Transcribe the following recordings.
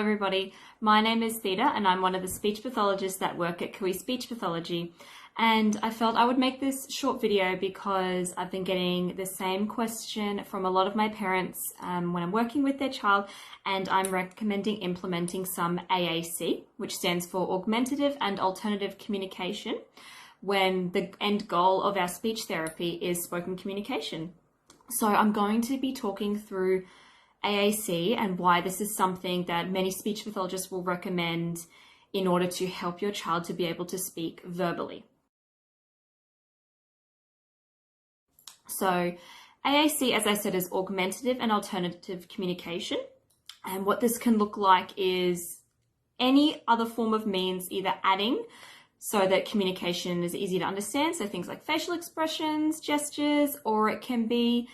everybody, my name is Thida and I'm one of the speech pathologists that work at KUI Speech Pathology, and I felt I would make this short video because I've been getting the same question from a lot of my parents when I'm working with their child, and I'm recommending implementing some AAC, which stands for Augmentative and Alternative Communication, when the end goal of our speech therapy is spoken communication. So I'm going to be talking through AAC and why this is something that many speech pathologists will recommend in order to help your child to be able to speak verbally. So AAC, as I said, is Augmentative and Alternative Communication. And what this can look like is any other form of means, either adding so that communication is easy to understand, so things like facial expressions, gestures, or it can be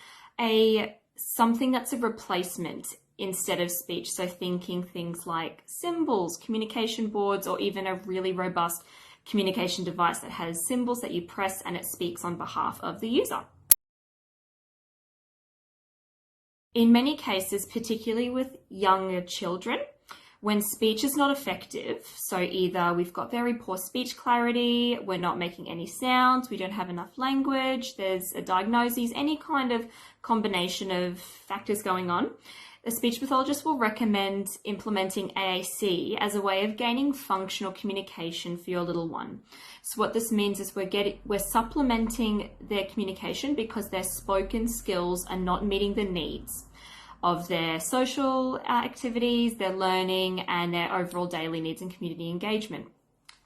something that's a replacement instead of speech. So thinking things like symbols, communication boards, or even a really robust communication device that has symbols that you press and it speaks on behalf of the user. In many cases, particularly with younger children, when speech is not effective, so either we've got very poor speech clarity, we're not making any sounds, we don't have enough language, there's a diagnosis, any kind of combination of factors going on, a speech pathologist will recommend implementing AAC as a way of gaining functional communication for your little one. So what this means is we're supplementing their communication because their spoken skills are not meeting the needs of their social activities, their learning, and their overall daily needs and community engagement.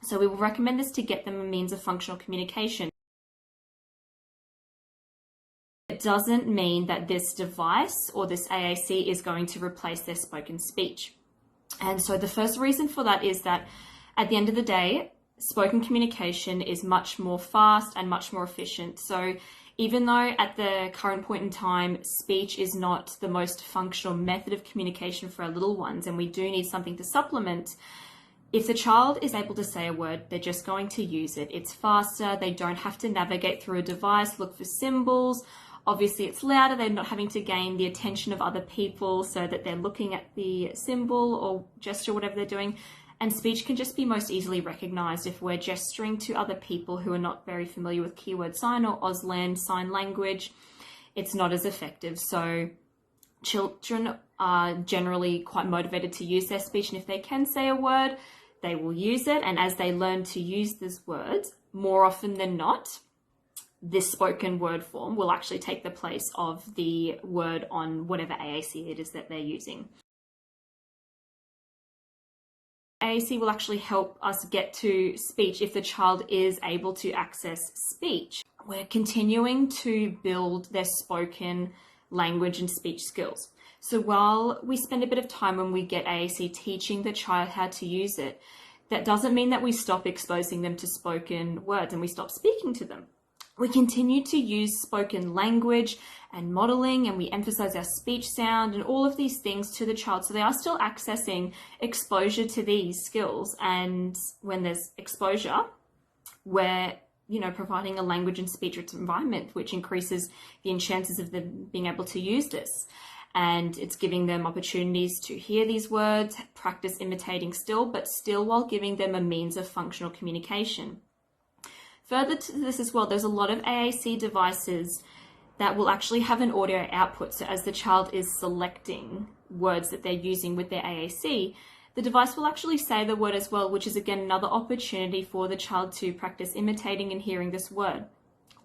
So we will recommend this to get them a means of functional communication. It doesn't mean that this device or this AAC is going to replace their spoken speech. And so the first reason for that is that at the end of the day, spoken communication is much more fast and much more efficient. So even though at the current point in time, speech is not the most functional method of communication for our little ones, and we do need something to supplement, if the child is able to say a word, they're just going to use it. It's faster, they don't have to navigate through a device, look for symbols. Obviously it's louder, they're not having to gain the attention of other people so that they're looking at the symbol or gesture, whatever they're doing. And speech can just be most easily recognized if we're gesturing to other people who are not very familiar with keyword sign or Auslan sign language. It's not as effective. So children are generally quite motivated to use their speech, and if they can say a word, they will use it. And as they learn to use these words, more often than not, this spoken word form will actually take the place of the word on whatever AAC it is that they're using. AAC will actually help us get to speech if the child is able to access speech. We're continuing to build their spoken language and speech skills. So while we spend a bit of time when we get AAC teaching the child how to use it, that doesn't mean that we stop exposing them to spoken words and we stop speaking to them. We continue to use spoken language and modeling, and we emphasize our speech sound and all of these things to the child. So they are still accessing exposure to these skills. And when there's exposure, we're providing a language and speech rich environment, which increases the chances of them being able to use this. And it's giving them opportunities to hear these words, practice imitating still, but still while giving them a means of functional communication. Further to this as well, there's a lot of AAC devices that will actually have an audio output. So as the child is selecting words that they're using with their AAC, the device will actually say the word as well, which is again another opportunity for the child to practice imitating and hearing this word.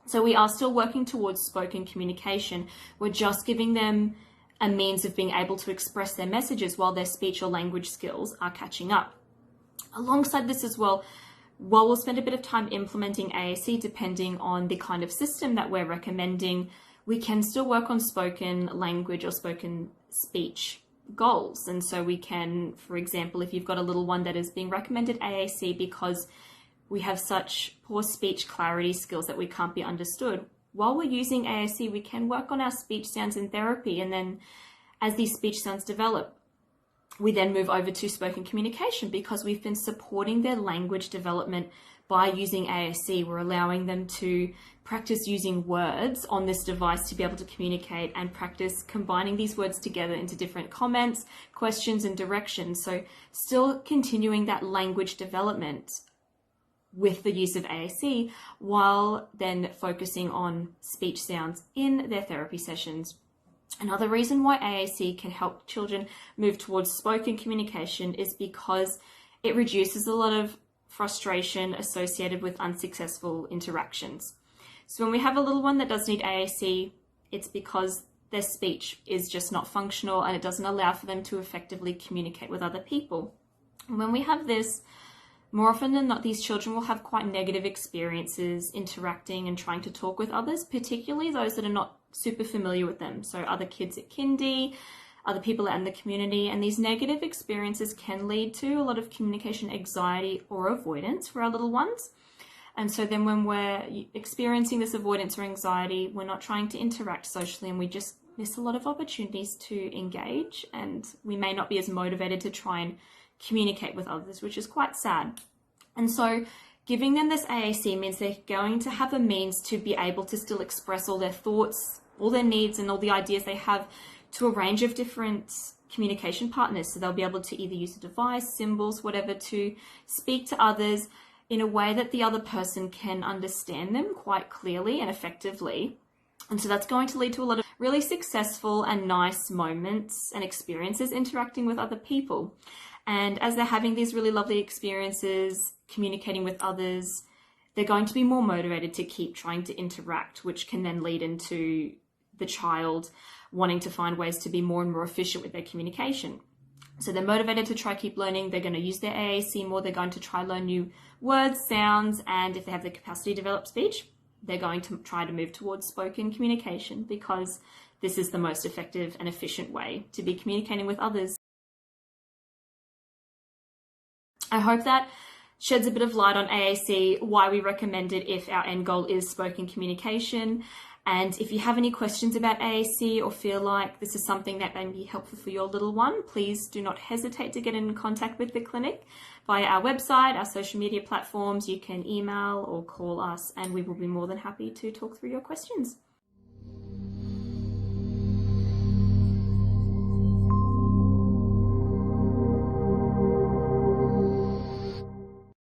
So we are still working towards spoken communication. We're just giving them a means of being able to express their messages while their speech or language skills are catching up. Alongside this as well, while we'll spend a bit of time implementing AAC, depending on the kind of system that we're recommending, we can still work on spoken language or spoken speech goals. And so we can, for example, if you've got a little one that is being recommended AAC because we have such poor speech clarity skills that we can't be understood, while we're using AAC, we can work on our speech sounds in therapy. And then as these speech sounds develop, we then move over to spoken communication because we've been supporting their language development by using AAC. We're allowing them to practice using words on this device to be able to communicate and practice combining these words together into different comments, questions, and directions. So still continuing that language development with the use of AAC while then focusing on speech sounds in their therapy sessions. Another reason why AAC can help children move towards spoken communication is because it reduces a lot of frustration associated with unsuccessful interactions. So when we have a little one that does need AAC, it's because their speech is just not functional and it doesn't allow for them to effectively communicate with other people. And when we have this, more often than not, these children will have quite negative experiences interacting and trying to talk with others, particularly those that are not super familiar with them. So other kids at kindy, other people out in the community, and these negative experiences can lead to a lot of communication anxiety or avoidance for our little ones. And so then when we're experiencing this avoidance or anxiety, we're not trying to interact socially and we just miss a lot of opportunities to engage, and we may not be as motivated to try and communicate with others, which is quite sad. And so giving them this AAC means they're going to have a means to be able to still express all their thoughts, all their needs, and all the ideas they have to a range of different communication partners. So they'll be able to either use a device, symbols, whatever, to speak to others in a way that the other person can understand them quite clearly and effectively. And so that's going to lead to a lot of really successful and nice moments and experiences interacting with other people. And as they're having these really lovely experiences, communicating with others, they're going to be more motivated to keep trying to interact, which can then lead into the child wanting to find ways to be more and more efficient with their communication. So they're motivated to try keep learning. They're going to use their AAC more. They're going to try learn new words, sounds, and if they have the capacity to develop speech, they're going to try to move towards spoken communication because this is the most effective and efficient way to be communicating with others. I hope that sheds a bit of light on AAC, why we recommend it if our end goal is spoken communication. And if you have any questions about AAC or feel like this is something that may be helpful for your little one, please do not hesitate to get in contact with the clinic via our website, our social media platforms. You can email or call us and we will be more than happy to talk through your questions.